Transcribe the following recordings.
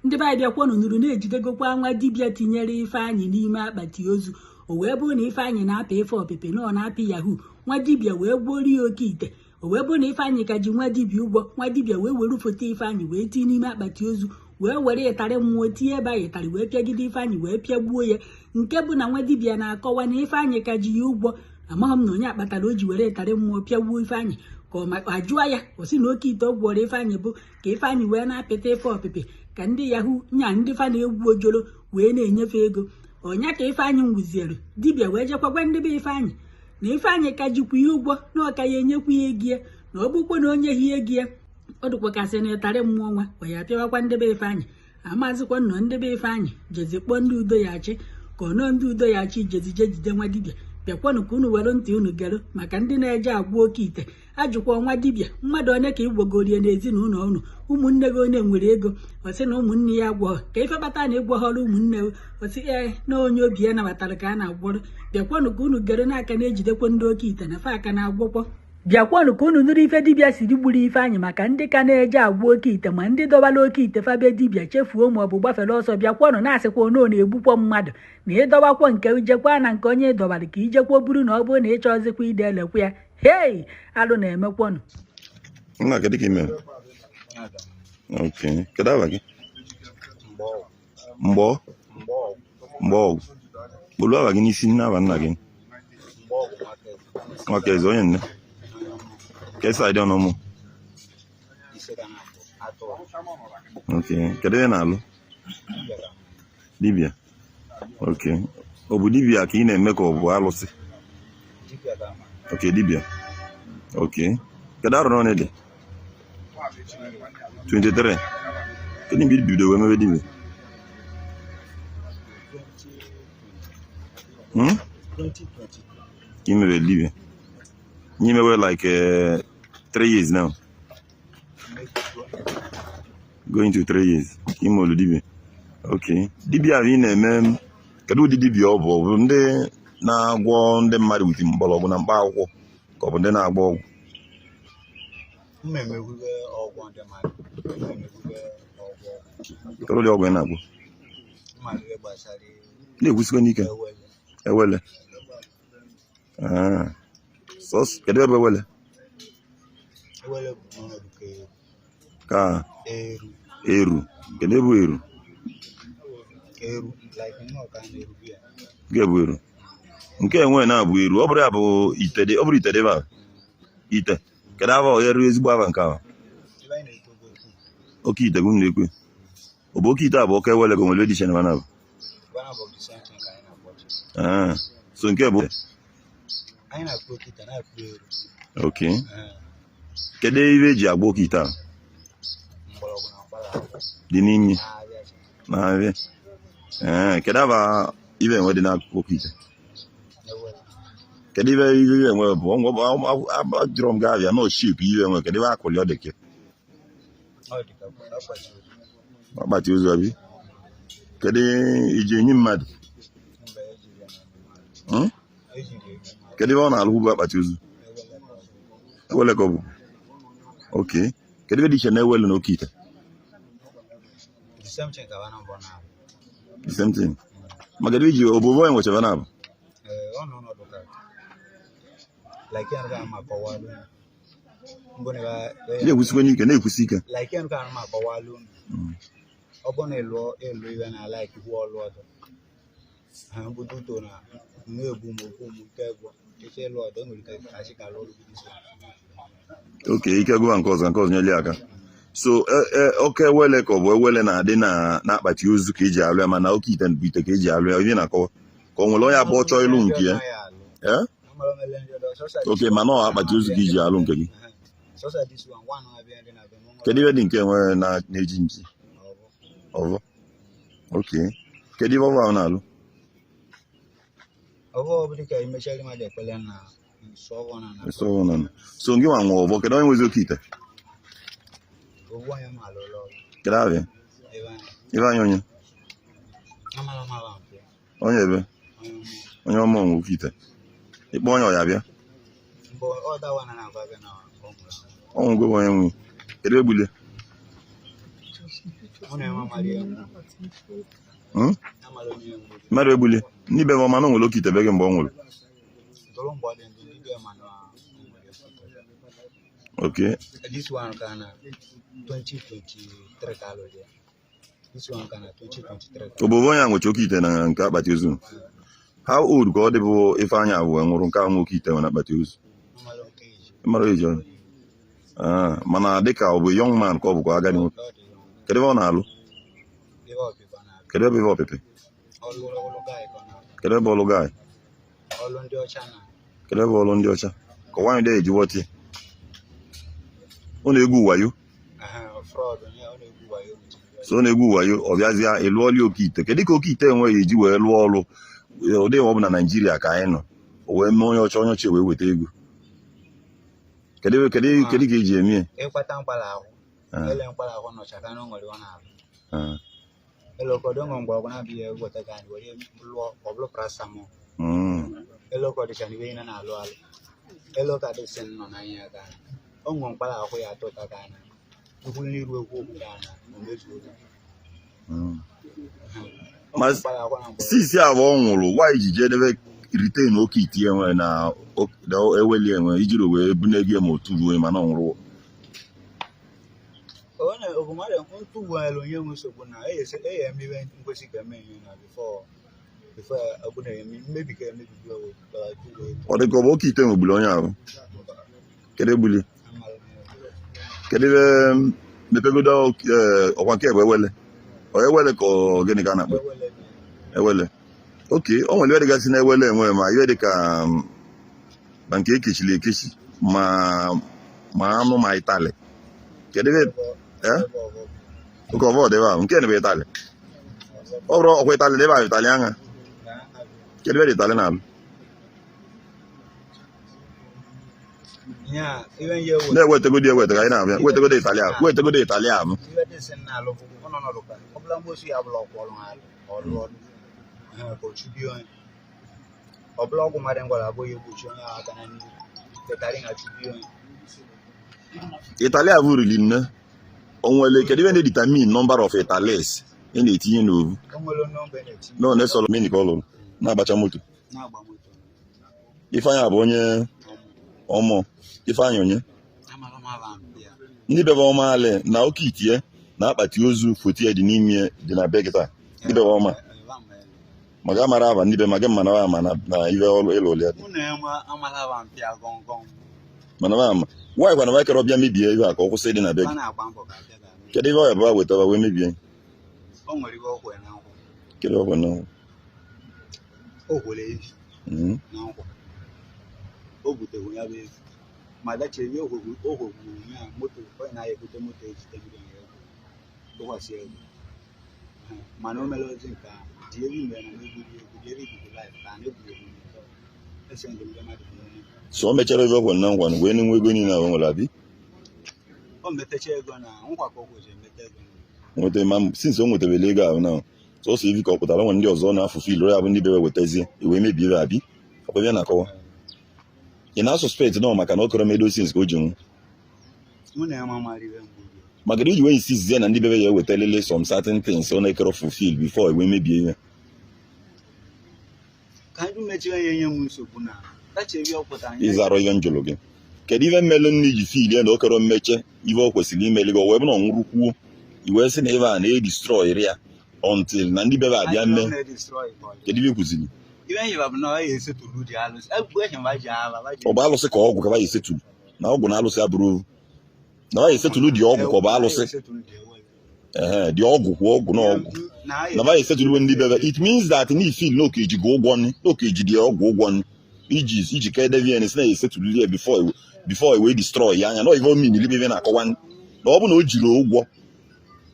ndị be anyị bịakwanụ nụrụ na-ejidegokwa nwa dibịa tinyere Ifeanyị n'ime akpati ozu. O wee bụrụ na Ifeanyị na-apị ife ọpịpị na ọ na-apị yahoo, nwa dibịa wee gbuorie ya oke ite. O wee bụrụ na Ifeanyị ka ji nwa dibịa ụgwọ, nwa dibịa wee were foto Ifeanyị wee tinye n'ime akpati ozu, wee were ịtarị mmụọ tinye ebe anyị ịtarị wee pịagide Ifeanyị wee pịagbuo ya. Nke bụ na nwa dibịa na-akọwa na Ifeanyị ka ji ya ụgwọ. Amaghị m na onye akpatara o ji were ịtarị mmụọ pịagbuo Ifeanyị, ka ọ jụọ ya o si na oke ite ọ gwọrọ Ifeanyị bụ ka Ifeanyị wee na-apịta ife ọpịpị ka ndị yahoo nya ndị fa na-egwu ojoro wee na-enyefe ego. Ọnya ka Ifeanyị nwụziere, dibịa wee jekwagwa ndị be Ifeanyị na Ifeanyị ka jikwa ya ụgwọ na ọ ka ya enyekwa ya ego ya, na ọ bụkwa na onye ha ego ya ọ dụkwakasị na ịtarị mmụọ nwa wee ya pịawakwa ndị be Ifeanyị. Amazịkwa nnọọ ndị be Ifeanyị jezi kpọọ ndị udo ya achị ka ọ nọọ ndị udo ya achị jezije jide nwa dibịa. Bịakwanụ ka unu were ntị unu gere maka ndị na-eje agwa oke ite. Ajụkwa nwa dibịa mmadụ onye ka ịgwagorie n'ezinụlọ unu, ụmụnne gị onye nwere ego ọsị na ụmụnne ya agwọghọ ka ife kpata na ịgwọghọrọ ụmụnne ọsị na onye obi ya nabatara ka a na-agwọrọ. Bịakwanụ ka unu gere n'aka na-ejidekwa ndị oke ite na fa aka na-agwọkwa. Bịakwanụ ka unu nụrụ ife dibịa siri gburu Ifeanyị maka ndị ka na-eje agwa oke ite ma ndị dọbala oke ite fabe dibịa chefuo ma ọ bụ gbafere ọsọ. Bịakwanụ na-asịkwa ono na-egbukwa mmadụ na ịdọbakwa nke ijekwa na nke onye ịdọbara ka ijekwa buru na ọ bụrụ na ị chọzikwa ide elekwa ya. Hei, alụ na-emekwanụ. Nna kedu ka ime? Okay. Kedu aba gị? Mgbọ? Mgbọgwụ. Kpolu aba gị n'isi nne aba nna gị? Maka eze onye nne? Ka esi adị ọnụ mụ? Okay. Kedu ebe na-alụ? Dibịa? Okay. Ọ bụ dibịa ka ị na-eme ka ọ bụ alụsị? Okay, dibịa. Okay. Kedu arọ n'ọnụ dị? 23. Kedu mgbe ibido wee mebe dibịa? 2020. You mebe dibịa? You mewe like 3 years now. Going to 3 years. Imolu dibịa. Okay. Dibịa ahụ ị na-eme kedu ụdị dibịa ọ bụ? Ọ bụ ndị na-agwọ ndị mmadụ wit mgbọrọgwụ na mkpa akwụkwọ ka ọ bụ ndị na-agba ọgwụ? Kedu ụdị ọgwụ ị na-agwọ? Na-egwusikwa n'ike? Ewele. Kedu ebe ewele? Ka eru. Kedu ebe eru? Nke bụ eru. Nke enwe na-abụ eru. Ọ bụrụ ya bụ ite dị, ọ bụrụ ite dị ebe a. Ite. Kedu aba ọ eru ezigbo aba nke ahụ? Oke ite gụ na-ekwe. Ọ bụ oke ite a bụ ọka ewele ka nwere edition ebe na-abụ. So nke bụ okay. Kedu ebe eji agba oke ite a? Dị n'imi na-abịa. Kedu aba ibe enwe dị n'akụkụ oke ite? Kedu ibe enwe bụ ajụrụ m ga-abịa na oship ibe enwe kedu ebe akụli ọ dị ke? Akpati ozu abi? Kedu iji enyi mmadụ? Kedu ebe ọ na-alụ bụ akpati ozu? Ewele ka ọ bụ? Okay. Kedu ebe dị iche na ewele na oke ite? The same thing. Ma kedu iji obobo enwechebe na abụ? Na-ekwusikwa n'ike, na-ekwusi ike. Ọ bụ na elu iwe na like iwu ọlụ ọdọ ha mbudo to na nwebu mokwu nke bụ eche elu ọdọ nwere ka achị ka lọrụ bụ. Okay, ike gụwa nke ọzọ nyeli aka. So oke ewele ka ọ bụ ewele na-adị na akpati ozu ka eji alụ ya mana oke ite bụ ite ka eji alụ ya ihe na-akọwa ka ọ nwere onye abụọ chọọ ịlụ nke ya. Okay, mana ọ akpati ozu ka eji alụ nke gị. Kedu ihe dị nke nwere na-eji nji? Ọvọ. Okay. Kedu ibe ọvọ ahụ na-alụ? Ọvọ bụ dịka imechari mmadụ ekpele na nsọ na. So ngị nwa nwa ọvọ, kedu onye nwezi oke ite? Kedu abịa? Ebe anyị onye? Onye ebe? Onye ọma onwe oke ite. Ịkpọ onye ọya bịa? Ọnwụ gwe onye nwe. Kedu egbule? mmadụ egbuli n'ibe ma ọma na nwere oke ite be gị mgbe ọ nwụrụ okay this one kana 2023 ka alụ ya this one kana 2023 obodo onye nwecha oke ite na nke akpati ozu how old ka ọ dị bụ Ifeanyị abụọ nwụrụ nke ahụ oke ite na akpati ozu mara eji ọnụ mana dịka ọ bụ young man ka ọ bụkwa agadi nwoke kedu ebe ọ na-alụ kedu ebe ọpịpị kedu ebe ọlụ gaị kedu ebe ọlụ ndị ọcha ka nwaanyị dị eji wọtị ọ na-egwu wayo so ọ na-egwu wayo ọ bịazịa ịlụọli oke ite kedu ka oke ite enweghị eji wee lụọ ọrụ ụdị ọ bụ na Naịjirịa ka anyị nọ o wee mee onye ọcha wee weta ego kedu ka eji eme ịkwata mkpara ahụ ele mkpara ahụ nọcha ka na nwere ọ na-alụ elokodo ngwa ọgwụ na-abịa egweta ka anyị were lụọ ọbụlụ paracetamol elokodo cha niwe na alụ alụ elokado sin nọ na ihe ga ọnwụ mkpara ahụ ya atụta ka anyị ukwu n'iru ekwu okwu ka anyị omezu ma sisi abụọ nwụrụ nwaanyị ji jedebe retain oke ite enwe na eweli enwe ijiri wee bune gị ma otu ruo mana ọ nwụrụ onye nwe nsogbu na emebe nkwesị ka eme ihe na bifo ọbụna mmebi ka emebi ọ dị ka ọ bụ oke ite nwegbuli onye ahụ kedu egbuli kedu ebe mepegodo ọkwa nke bụ ewele ka gịnị ka a na-akpọ ewele oke o nwere iwe dịgasị na ewele enwe ma iwe dị ka na nke ekechiri ekechi ma anụ ma itali kedu ebe oke ọvọ dị ebe ahụ nke na-ebe itali ọ bụrụ ọkwa itali dị ebe ahụ itali anya kedu ebe dị itali na-alụ na-ewetegodi eweta ka anyị na-abịa wetegodi itali ahụ ọbụlọgwụ mmadụ ngwara abụghị egbochi onye aka na n'ihu tetarị na chubi onye itali abụ rili nne onwere kedu ebe na-editamin number of italis ị na-etinye n'ovu no na-esolo mini ka ọ lụrụ na-agbacha moto Ifeanyị abụ onye ọmụ Ifeanyị onye ndị bebe ọma alị na oke itie na akpati ozu foto ya dị n'ime dị na be gị taa ndị bebe ọma maga mara aba ndị be maga mana wa ama na iwe ọrụ ịlụ ụlọ ya mana wa ama nwaanyị kwana nwaanyị kere ọbịa mebie iwe a ka ọ kwụsị dị na be gị kedu ibe ọ ya bụ wa wetara wee mebie kedu ọgwụ na o butere ya bụ ezi ma dachiri ogwogwu ya moto onye na-ebute moto ejide tụkwasị ego mana o mere ozi nke dị elu mgbe na mebiri egwu life ka na-eburu ese ndị mmadụ so o mechara ebe ọgwụ na ngwa wee na-enwe ego niile ahụ nwere abi o metacha ego na nkwa ka ọgwụ ji emeta ego nweta ma since o nwetabela ego ahụ na sọsọ ivi ka ọ pụtara nwe ndị ọzọ na-afụfụ ilo ya bụ ndị bebe wetazie iwe mebie abi ọbịa na-akọwa ị na-asọspekt nọ maka na ọ kọrọ medosins ka o ji nwụ maka na iji wee insizie na ndị bebe ya ewetalele some certain things ọ na-ekere fulfill before iwe mebie ihe ịzara ihe njụrụ gị kedu ihe mmelụ nne ji fil ya na okere mmeche ihe o kwesịrị imeli gị o wee bụ na ọnwụrụ kwuo iwee sị na ebe a na-edestroy ya until na ndị bebe abịa mee kedu ihe kwụziri ọ bụ alụsị ka ọgwụ ka ba ya esetulu na ọgwụ na alụsị abụrụ na ba ya esetulu dị ọgwụ ka ọ bụ alụsị dị ọgwụ kwụ ọgwụ na ọgwụ na ba ya esetulu ndị bebe it means that na feel na okeji gị ụgwọ nri na okeji dị ọgwụ ụgwọ nri iji ka edevien si na ya esetulu ya before wee destroy ya anya na ive omin libebe na-akọwa na ọ bụ na o jiri ụgwọ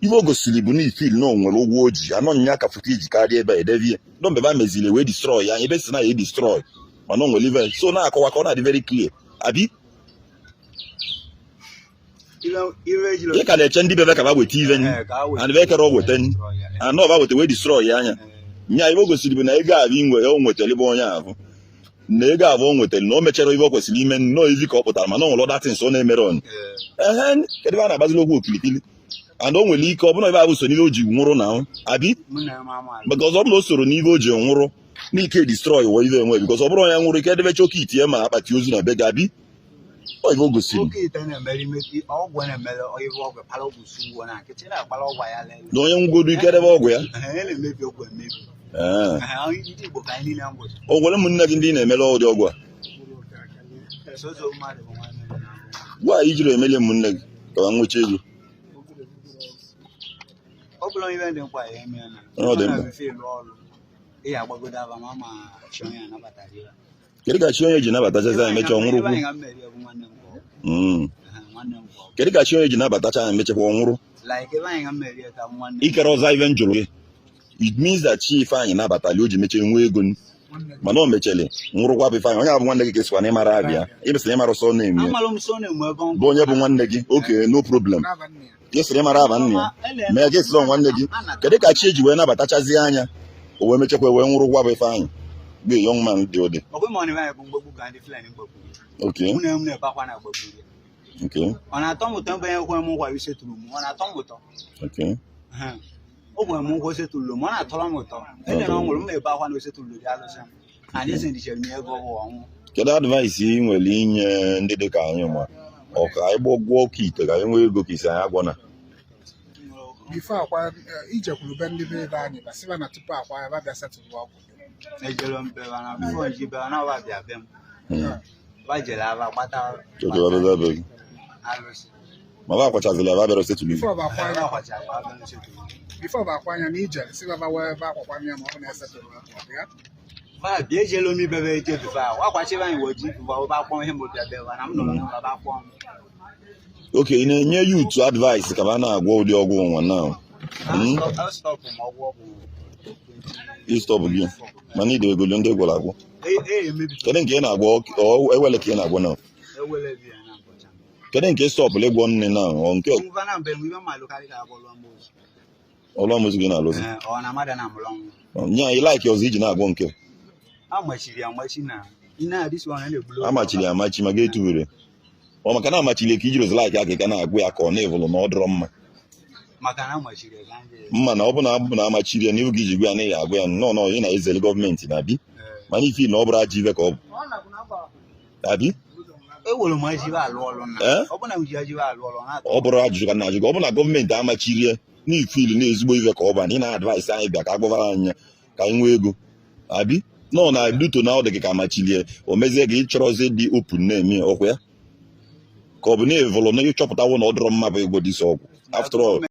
ihe o gosiri bụ na ifil na o nwere ụgwọ o ji anọ nya ka foto iji karịa ebe edevie ndo mgbe ba meziri wee destroy ya ebe si na ya destroy mana o nwere ive so na-akọwa ka ọ na-adị very clear abi ị ka na-eche ndị bebe ka ba weta ive and be kere ọ weta anọ ba weta wee destroy ya anya nya ive o gosiri bụ na ego ahụ o nwetara ebe onye ahụ na ego ahụ o nwetara na o mechara ive o kwesịrị ime nnọọ ivi ka ọ pụtara mana o nwere ọda tins ọ na-emere ọnụ kedu ebe a na-agbazili okwu okirikiri and o nwere ike ọ bụrụ ebe a bụ so n'ihe o ji nwụrụ na abi because ọ bụrụ o soro n'ihe o ji nwụrụ n'ike destroy wọ ive enwe because ọ bụrụ ya nwụrụ ike edebecha oke itie ma akpati ozu na be gị abi ọ ive o gosiri na onye nwụgodu ike edebe ọgwụ ya o nwere ụmụnne gị ndị na-emele ụdị ọgwụ a gwa ijiri emele ụmụnne gị ka ha nwechaa ego ọ dị mkpa kedu ka chi onye ji nabatachazi anyị emecha ọnwụrụkwu kedu ka chi onye ji nabatacha anyị emechakwa ọnwụrụ ikere ọzọ ive njụrụ gị it means that chi Ifeanyị nabatali o ji mechie nwe ego mana o mechele nwụrụkwa bụ Ifeanyị onye bụ nwanne gị ka esikwa na ịmara abịa ịbesịrị ịmara sọ na-eme bụ onye bụ nwanne gị oke no problem kesịrị ịmara aba nne ya mee gị esịrọ nwanne gị kedu ka chi eji wee nabatachazi anya o wee mechekwa wee nwụrụkwa bụ Ifeanyị bụ young man dị ụdị okay okay ọ na-atọ m ụtọ mgbe ekwe m nkwa isetụrụ m ọ na-atọ m ụtọ okay o gwara m ụgwọ setụlụ m ọ na-atọrọ m ụtọ ede na ọ nwụrụ m na-ebe akwa na osetụlụ dị alụsị m anyị esendichere m ego ọgwụ ọnwụ kedu advice ị nwere inye ndị dị ka anyị ma ọ ka anyị gbọgwọ ọkụ ite ka anyị nwee ego ka isi anyị agwọ na before akwa ijekwuru be ndị be ebe anyị basịba na tupu akwa ya babịa setụlụ ọgwụ ejere m bebe na bifo nji bebe na ọba bịa be m bajere aba gbata alụsị ma ba akwachazila ebe abịara setụlụ before bụ akwa anya na ijere si baba wee ebe akwakwa anya ma ọ bụ na-esetụlụ ọgwụ ya ba bịa ejela omi bebe eje bifo ahụ akwachibe anyị woji ụba akpọ ihe mbụ bịa bebe na m nọrọ n'ụlọ akpọ m oke ị na-enye youth advice ka ba na-agwọ ụdị ọgwụ nwa na ịstọpụ gị mana ide egolo ndị gwọrọ agwọ kedu nke ị na-agwọ ewele ka ị na-agwọ na kedu nke stọpụlụ ịgwọ nne na nke ọlụọmụzi gị na-alụzi nye anyị laiki ọzọ iji na-agwọ nke amachiri amachi ma ga-etubere ọ maka na amachiri ka iji rozi laiki aka ka na-agwụ ya ka ọ na-evụlụ na ọ dịrọ mma mma na ọ bụ na abụ na amachiri ya n'ihu gị iji gwa ya n'ihi agwụ ya nnọọ nọ ị na-ezeli gọọmenti na bi mana ife na ọ bụrụ ajọ ive ka ọ bụ abi ọ bụrụ ajụjụ ka na-ajụ gị ọ bụ na gọọmenti amachiri ya n'ifili na ezigbo ive ka ọ bụ na ị na-advaịsị anyị bịa ka agbavara anya ka anyị nwee ego abi nọ na duto na ọ dị gị ka amachilie o mezie gị ịchọrọzi dị open na-eme ọkwa ya ka ọ bụ na evụlụ na ịchọpụtawo na ọ dịrọ mma bụ ego dịsi ọgwụ after all